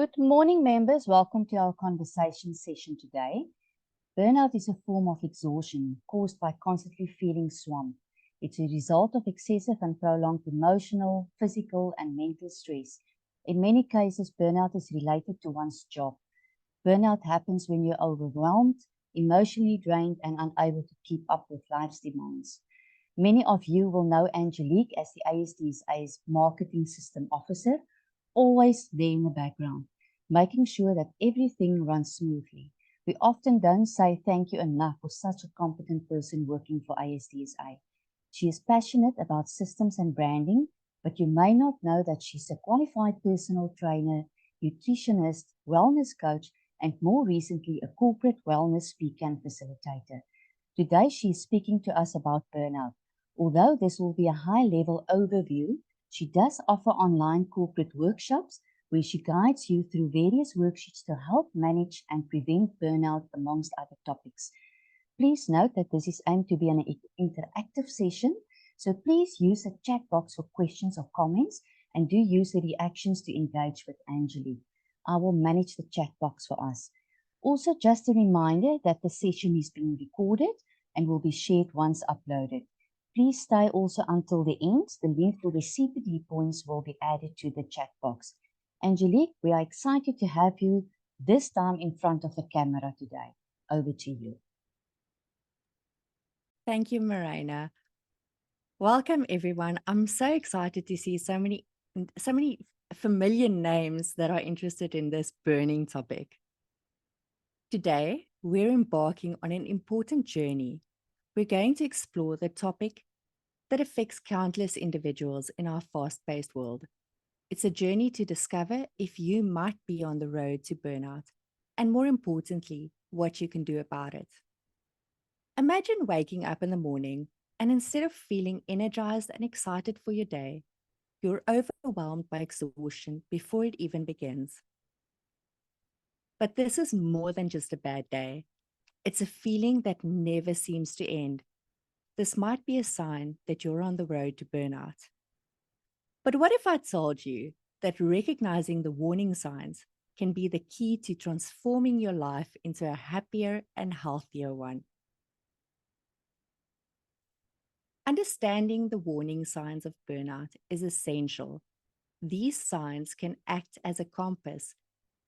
Good morning, members. Welcome to our conversation session today. Burnout is a form of exhaustion caused by constantly feeling swamped. It's a result of excessive and prolonged emotional, physical, and mental stress. In many cases, burnout is related to one's job. Burnout happens when you're overwhelmed, emotionally drained, and unable to keep up with life's demands. Many of you will know Angelique as the ASDSA's Marketing System Officer, always there in the background, making sure that everything runs smoothly. We often don't say thank you enough for such a competent person working for ASDSA. She is passionate about systems and branding, but you may not know that she's a qualified personal trainer, nutritionist, wellness coach, and more recently, a corporate wellness speaker and facilitator. Today, she is speaking to us about burnout. Although this will be a high-level overview, she does offer online corporate workshops where she guides you through various worksheets to help manage and prevent burnout, amongst other topics. Please note that this is aimed to be an interactive session, so please use the chat box for questions or comments, and do use the reactions to engage with Angelique. I will manage the chat box for us. Also, just a reminder that the session is being recorded and will be shared once uploaded. Please stay also until the end. The link for the CPD points will be added to the chat box. Angelique, we are excited to have you this time in front of the camera today. Over to you. Thank you, Marina. Welcome, everyone. I'm so excited to see so many familiar names that are interested in this burning topic. Today, we're embarking on an important journey. We're going to explore the topic that affects countless individuals in our fast-paced world. It's a journey to discover if you might be on the road to burnout, and more importantly, what you can do about it. Imagine waking up in the morning and instead of feeling energized and excited for your day, you're overwhelmed by exhaustion before it even begins. But this is more than just a bad day. It's a feeling that never seems to end. This might be a sign that you're on the road to burnout. But what if I told you that recognizing the warning signs can be the key to transforming your life into a happier and healthier one? Understanding the warning signs of burnout is essential. These signs can act as a compass,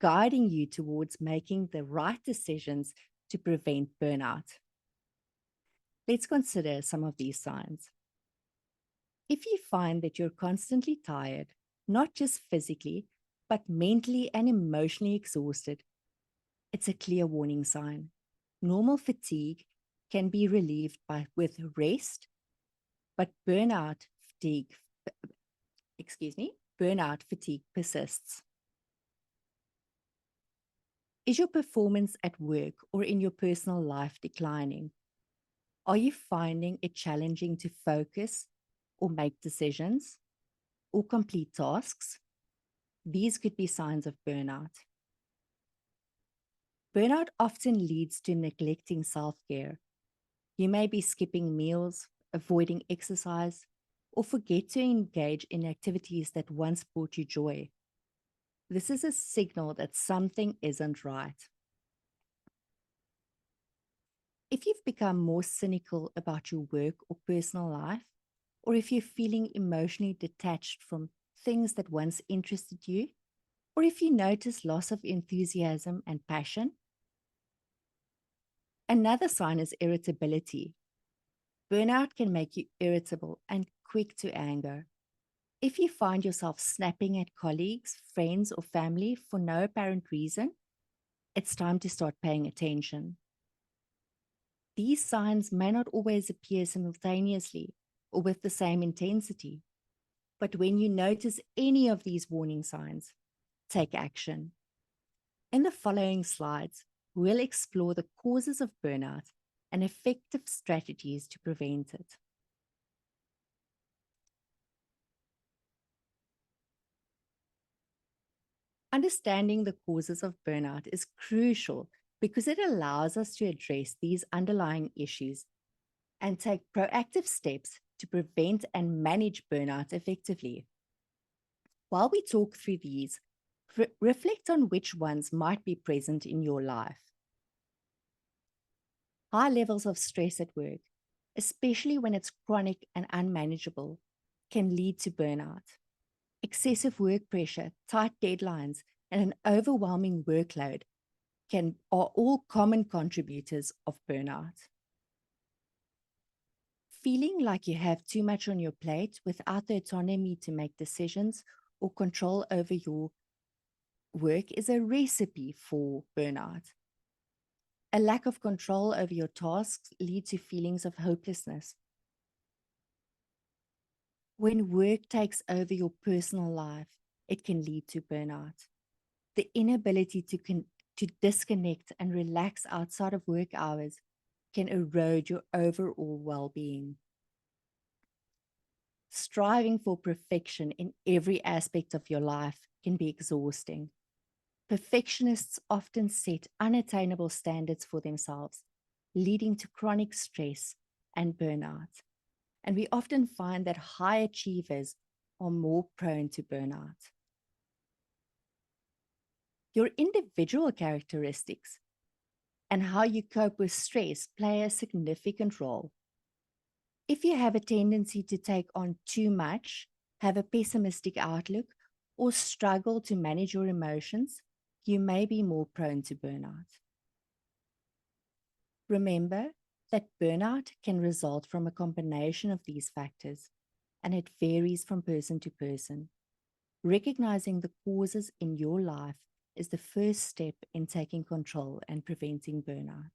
guiding you towards making the right decisions to prevent burnout. Let's consider some of these signs. If you find that you're constantly tired, not just physically, but mentally and emotionally exhausted, it's a clear warning sign. Normal fatigue can be relieved with rest, but burnout fatigue persists. Is your performance at work or in your personal life declining? Are you finding it challenging to focus or make decisions or complete tasks? These could be signs of burnout. Burnout often leads to neglecting self-care. You may be skipping meals, avoiding exercise, or forget to engage in activities that once brought you joy. This is a signal that something isn't right. If you've become more cynical about your work or personal life, or if you're feeling emotionally detached from things that once interested you, or if you notice loss of enthusiasm and passion. Another sign is irritability. Burnout can make you irritable and quick to anger. If you find yourself snapping at colleagues, friends, or family for no apparent reason, it's time to start paying attention. These signs may not always appear simultaneously or with the same intensity, but when you notice any of these warning signs, take action. In the following slides, we'll explore the causes of burnout and effective strategies to prevent it. Understanding the causes of burnout is crucial because it allows us to address these underlying issues and take proactive steps to prevent and manage burnout effectively. While we talk through these, Reflect on which ones might be present in your life. High levels of stress at work, especially when it's chronic and unmanageable, can lead to burnout. Excessive work pressure, tight deadlines, and an overwhelming workload are all common contributors of burnout. Feeling like you have too much on your plate without the autonomy to make decisions or control over your work is a recipe for burnout. A lack of control over your tasks leads to feelings of hopelessness. When work takes over your personal life, it can lead to burnout. The inability to disconnect and relax outside of work hours can erode your overall well-being. Striving for perfection in every aspect of your life can be exhausting. Perfectionists often set unattainable standards for themselves, leading to chronic stress and burnout. And we often find that high achievers are more prone to burnout. Your individual characteristics and how you cope with stress play a significant role. If you have a tendency to take on too much, have a pessimistic outlook, or struggle to manage your emotions, you may be more prone to burnout. Remember that burnout can result from a combination of these factors, and it varies from person to person. Recognizing the causes in your life is the first step in taking control and preventing burnout.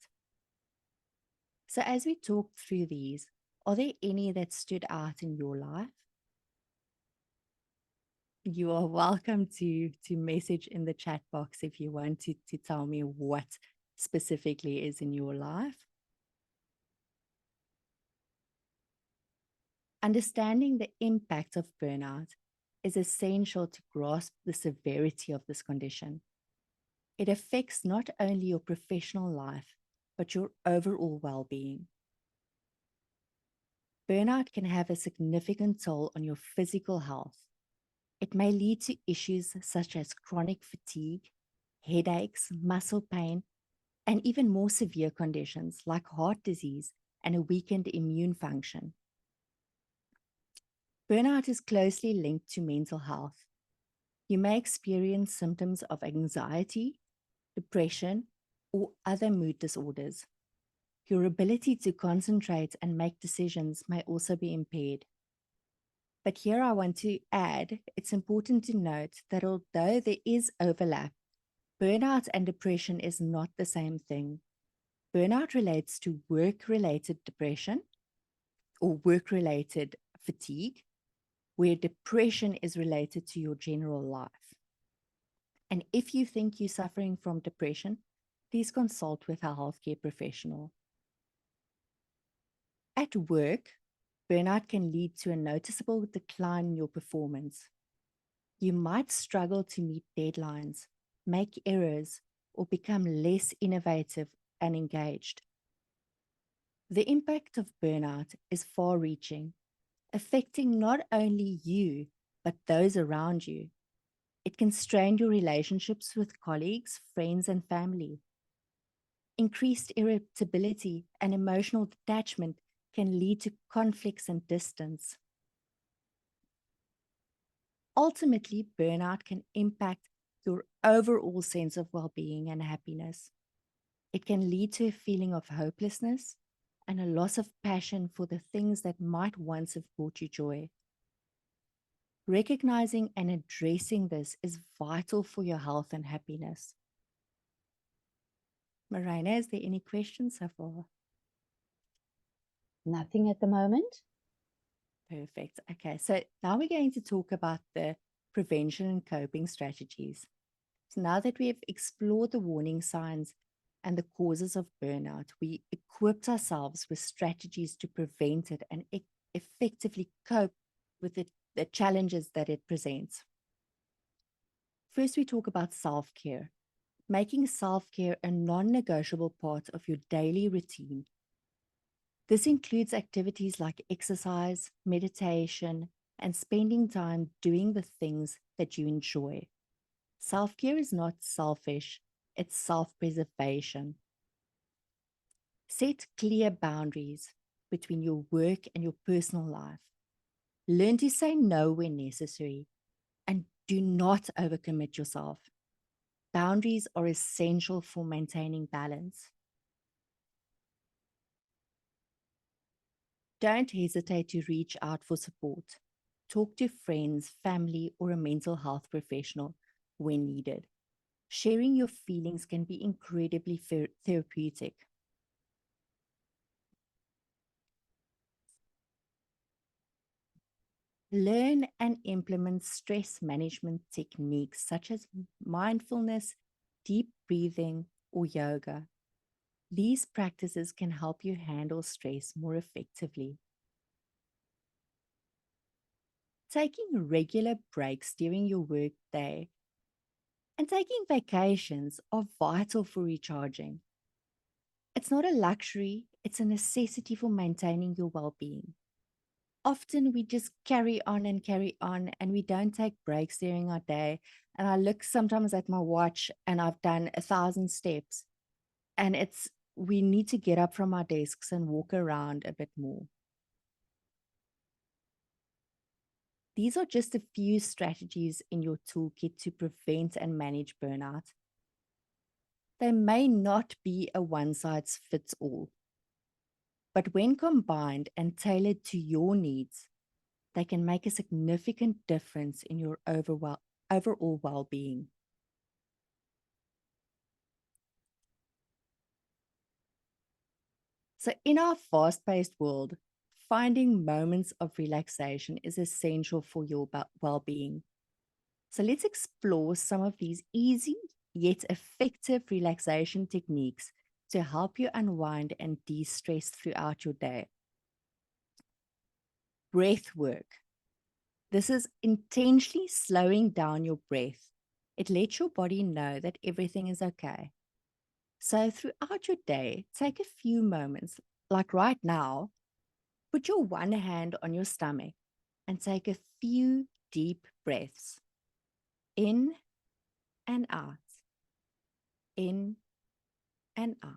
So as we talk through these, are there any that stood out in your life? You are welcome to message in the chat box if you want to tell me what specifically is in your life. Understanding the impact of burnout is essential to grasp the severity of this condition. It affects not only your professional life, but your overall well-being. Burnout can have a significant toll on your physical health. It may lead to issues such as chronic fatigue, headaches, muscle pain, and even more severe conditions like heart disease and a weakened immune function. Burnout is closely linked to mental health. You may experience symptoms of anxiety, depression, or other mood disorders. Your ability to concentrate and make decisions may also be impaired. But here I want to add, it's important to note that although there is overlap, burnout and depression is not the same thing. Burnout relates to work-related depression or work-related fatigue, where depression is related to your general life. And if you think you're suffering from depression, please consult with a healthcare professional. At work, burnout can lead to a noticeable decline in your performance. You might struggle to meet deadlines, make errors, or become less innovative and engaged. The impact of burnout is far-reaching, affecting not only you, but those around you. It can strain your relationships with colleagues, friends, and family. Increased irritability and emotional detachment can lead to conflicts and distance. Ultimately, burnout can impact your overall sense of well-being and happiness. It can lead to a feeling of hopelessness and a loss of passion for the things that might once have brought you joy. Recognizing and addressing this is vital for your health and happiness. Marina, is there any questions so far? Nothing at the moment. Perfect. Okay, so now we're going to talk about the prevention and coping strategies. So now that we have explored the warning signs and the causes of burnout, we equipped ourselves with strategies to prevent it and effectively cope with the challenges that it presents. First, we talk about self-care, making self-care a non-negotiable part of your daily routine. This includes activities like exercise, meditation, and spending time doing the things that you enjoy. Self-care is not selfish, it's self-preservation. Set clear boundaries between your work and your personal life. Learn to say no when necessary and do not overcommit yourself. Boundaries are essential for maintaining balance. Don't hesitate to reach out for support. Talk to friends, family, or a mental health professional when needed. Sharing your feelings can be incredibly therapeutic. Learn and implement stress management techniques such as mindfulness, deep breathing, or yoga. These practices can help you handle stress more effectively. Taking regular breaks during your workday and taking vacations are vital for recharging. It's not a luxury, it's a necessity for maintaining your well-being. Often we just carry on and we don't take breaks during our day. And I look sometimes at my watch and I've done 1,000 steps, and we need to get up from our desks and walk around a bit more. These are just a few strategies in your toolkit to prevent and manage burnout. They may not be a one-size-fits-all, but when combined and tailored to your needs, they can make a significant difference in your overall well-being. So in our fast-paced world, finding moments of relaxation is essential for your well-being. So let's explore some of these easy yet effective relaxation techniques to help you unwind and de-stress throughout your day. Breath work. This is intentionally slowing down your breath. It lets your body know that everything is okay. So throughout your day, take a few moments, like right now, put your one hand on your stomach and take a few deep breaths. In and out. In and out.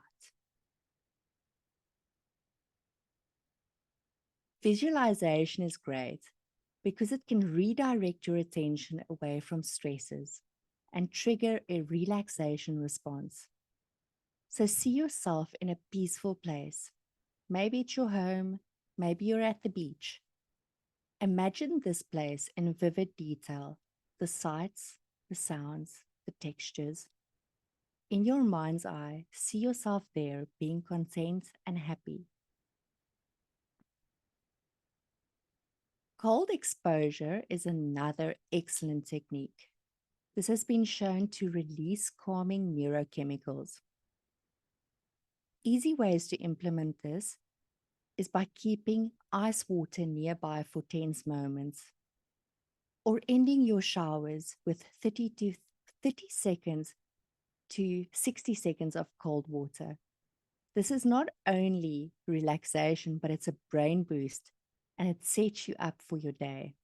Visualization is great because it can redirect your attention away from stresses and trigger a relaxation response. So see yourself in a peaceful place. Maybe it's your home, maybe you're at the beach. Imagine this place in vivid detail, the sights, the sounds, the textures. In your mind's eye, see yourself there being content and happy. Cold exposure is another excellent technique. This has been shown to release calming neurochemicals. Easy ways to implement this is by keeping ice water nearby for tense moments, or ending your showers with 30 seconds to 60 seconds of cold water. This is not only relaxation, but it's a brain boost, and it sets you up for your day.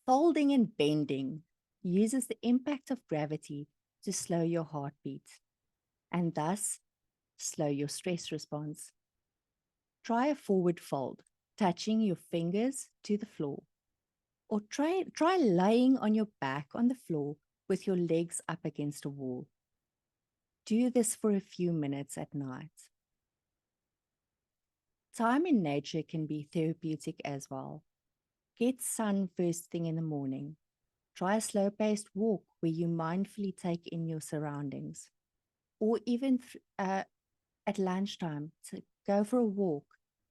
Folding and bending uses the impact of gravity to slow your heartbeat and thus slow your stress response. Try a forward fold, touching your fingers to the floor, or try lying on your back on the floor with your legs up against a wall. Do this for a few minutes at night. Time in nature can be therapeutic as well. Get sun first thing in the morning. Try a slow-paced walk where you mindfully take in your surroundings. Or even at lunchtime, to go for a walk.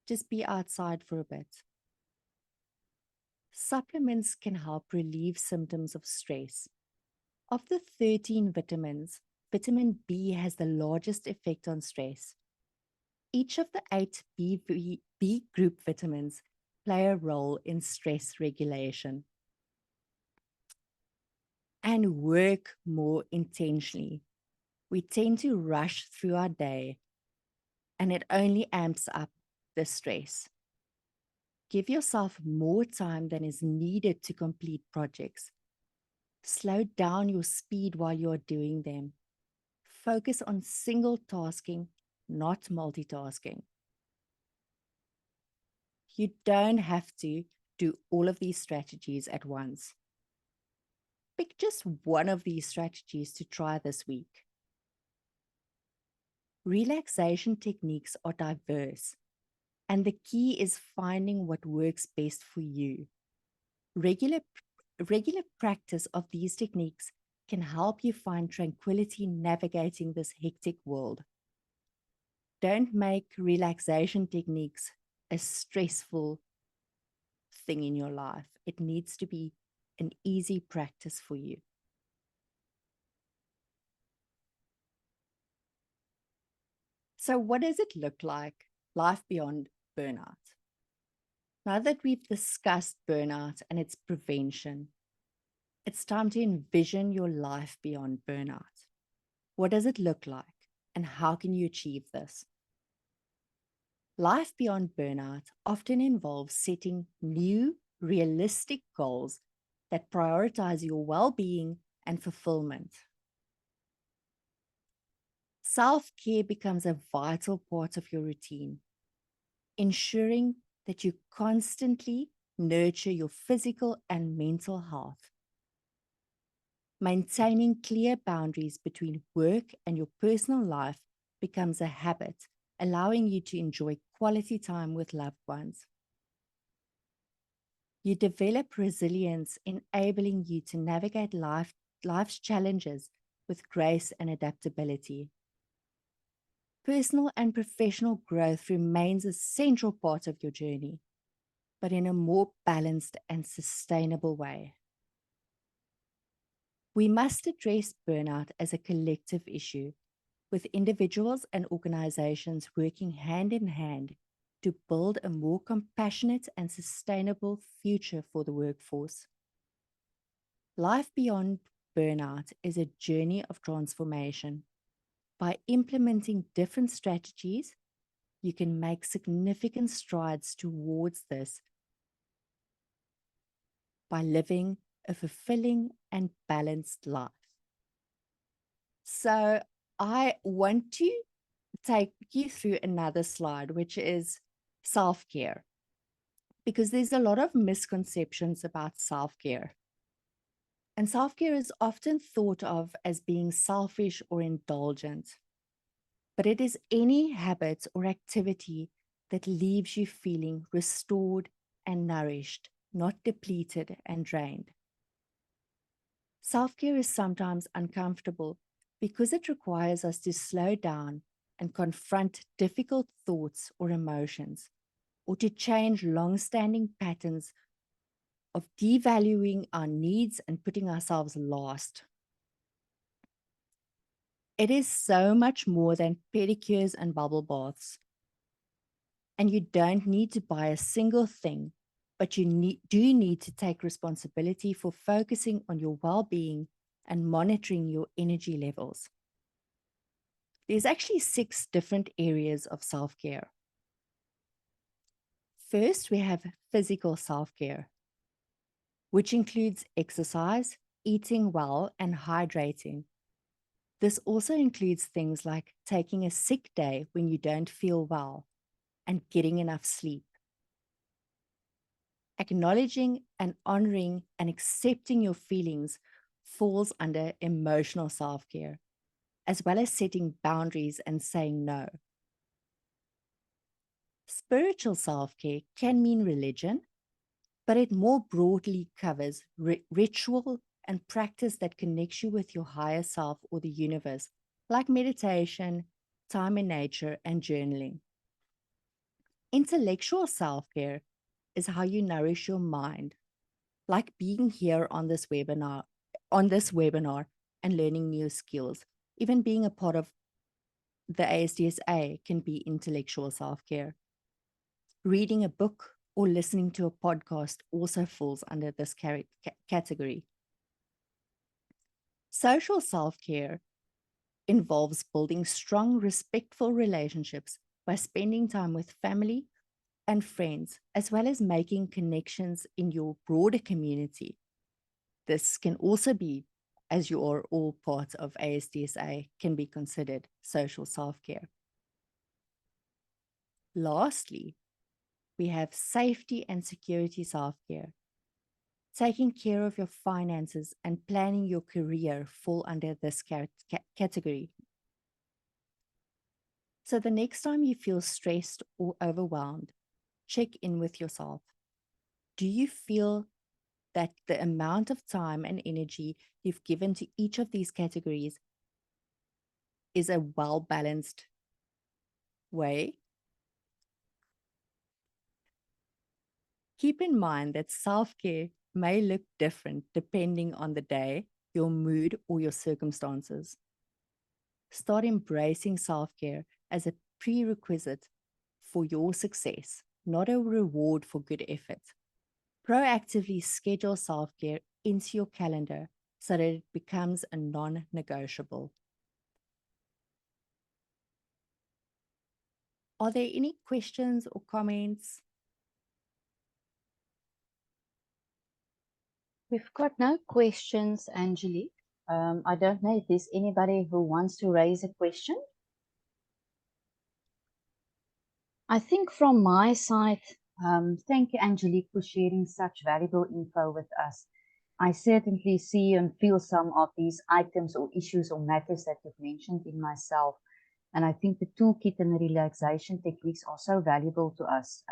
Just be outside for a bit. Supplements can help relieve symptoms of stress. Of the 13 vitamins, vitamin B has the largest effect on stress. Each of the 8 B group vitamins play a role in stress regulation. And work more intentionally. We tend to rush through our day, and it only amps up the stress. Give yourself more time than is needed to complete projects. Slow down your speed while you are doing them. Focus on single tasking, not multitasking. You don't have to do all of these strategies at once. Pick just one of these strategies to try this week. Relaxation techniques are diverse, and the key is finding what works best for you. Regular practice of these techniques can help you find tranquility navigating this hectic world. Don't make relaxation techniques a stressful thing in your life. It needs to be an easy practice for you. So, what does it look like, life beyond burnout? Now that we've discussed burnout and its prevention, it's time to envision your life beyond burnout. What does it look like, and how can you achieve this? Life beyond burnout often involves setting new, realistic goals that prioritize your well-being and fulfillment. Self-care becomes a vital part of your routine, ensuring that you constantly nurture your physical and mental health. Maintaining clear boundaries between work and your personal life becomes a habit, allowing you to enjoy quality time with loved ones. You develop resilience, enabling you to navigate life's challenges with grace and adaptability. Personal and professional growth remains a central part of your journey, but in a more balanced and sustainable way. We must address burnout as a collective issue, with individuals and organizations working hand in hand to build a more compassionate and sustainable future for the workforce. Life beyond burnout is a journey of transformation. By implementing different strategies, you can make significant strides towards this by living a fulfilling and balanced life. So I want to take you through another slide, which is self-care, because there's a lot of misconceptions about self-care. And self-care is often thought of as being selfish or indulgent, but it is any habit or activity that leaves you feeling restored and nourished, not depleted and drained. Self-care is sometimes uncomfortable because it requires us to slow down and confront difficult thoughts or emotions, or to change long-standing patterns of devaluing our needs and putting ourselves last. It is so much more than pedicures and bubble baths. And you don't need to buy a single thing, but you do need to take responsibility for focusing on your well-being and monitoring your energy levels. There's actually 6 different areas of self-care. First, we have physical self-care, which includes exercise, eating well, and hydrating. This also includes things like taking a sick day when you don't feel well and getting enough sleep. Acknowledging and honoring and accepting your feelings falls under emotional self-care, as well as setting boundaries and saying no. Spiritual self-care can mean religion, but it more broadly covers ritual and practice that connects you with your higher self or the universe, like meditation, time in nature, and journaling. Intellectual self-care is how you nourish your mind, like being here on this webinar and learning new skills. Even being a part of the ASDSA can be intellectual self-care. Reading a book or listening to a podcast also falls under this category. Social self-care involves building strong, respectful relationships by spending time with family and friends, as well as making connections in your broader community. This can also be, as you are all part of ASDSA, can be considered social self-care. Lastly, we have safety and security self-care. Taking care of your finances and planning your career fall under this category. So the next time you feel stressed or overwhelmed, check in with yourself. Do you feel that the amount of time and energy you've given to each of these categories is a well-balanced way? Keep in mind that self-care may look different depending on the day, your mood, or your circumstances. Start embracing self-care as a prerequisite for your success, not a reward for good effort. Proactively schedule self-care into your calendar so that it becomes a non-negotiable. Are there any questions or comments? We've got no questions, Angelique. I don't know if there's anybody who wants to raise a question. I think from my side, thank you, Angelique, for sharing such valuable info with us. I certainly see and feel some of these items or issues or matters that you've mentioned in myself. And I think the toolkit and the relaxation techniques are so valuable to us.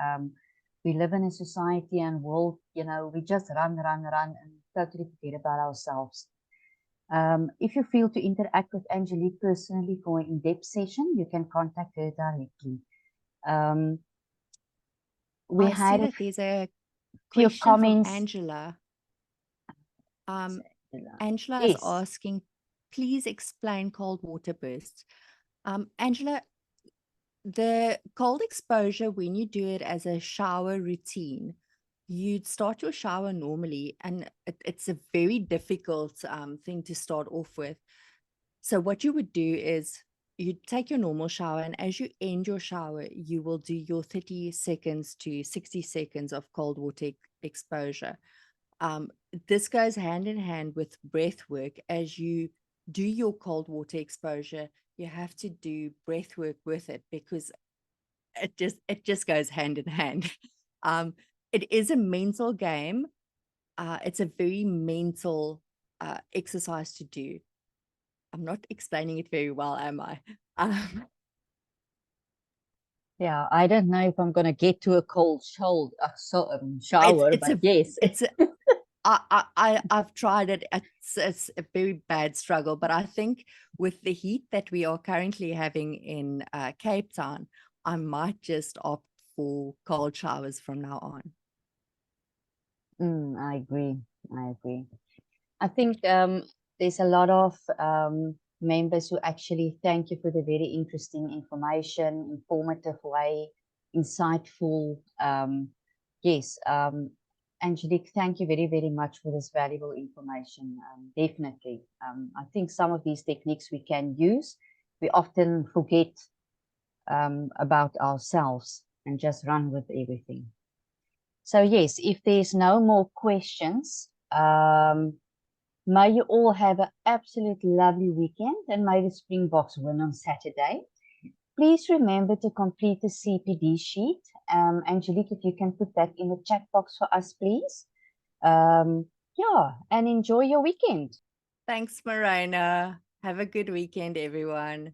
We live in a society and world, we just run, and totally forget about ourselves. If you feel to interact with Angelique personally for an in-depth session, you can contact her directly. We I had see that there's a few question comments. from Angela. Angela Yes. is asking, please explain cold water bursts. Angela, the cold exposure, when you do it as a shower routine, you'd start your shower normally, and it's a very difficult thing to start off with. So what you would do is you take your normal shower, and as you end your shower, you will do your 30 seconds to 60 seconds of cold water exposure. This goes hand in hand with breath work. As you do your cold water exposure, you have to do breath work with it, because it just goes hand in hand. It is a mental game. It's a very mental exercise to do. I'm not explaining it very well, am I? Yeah, I don't know if I'm going to get to a cold shower, but yes. I've tried it. It's a very bad struggle, but I think with the heat that we are currently having in Cape Town, I might just opt for cold showers from now on. I agree. I think there's a lot of members who actually thank you for the very interesting information, informative way, insightful. Yes, Angelique, thank you very, very much for this valuable information. Definitely. I think some of these techniques we can use. We often forget about ourselves and just run with everything. So yes, if there's no more questions, may you all have an absolute lovely weekend, and may the Springboks win on Saturday. Please remember to complete the CPD sheet. Angelique, if you can put that in the chat box for us, please. Yeah, and enjoy your weekend. Thanks, Marina. Have a good weekend, everyone.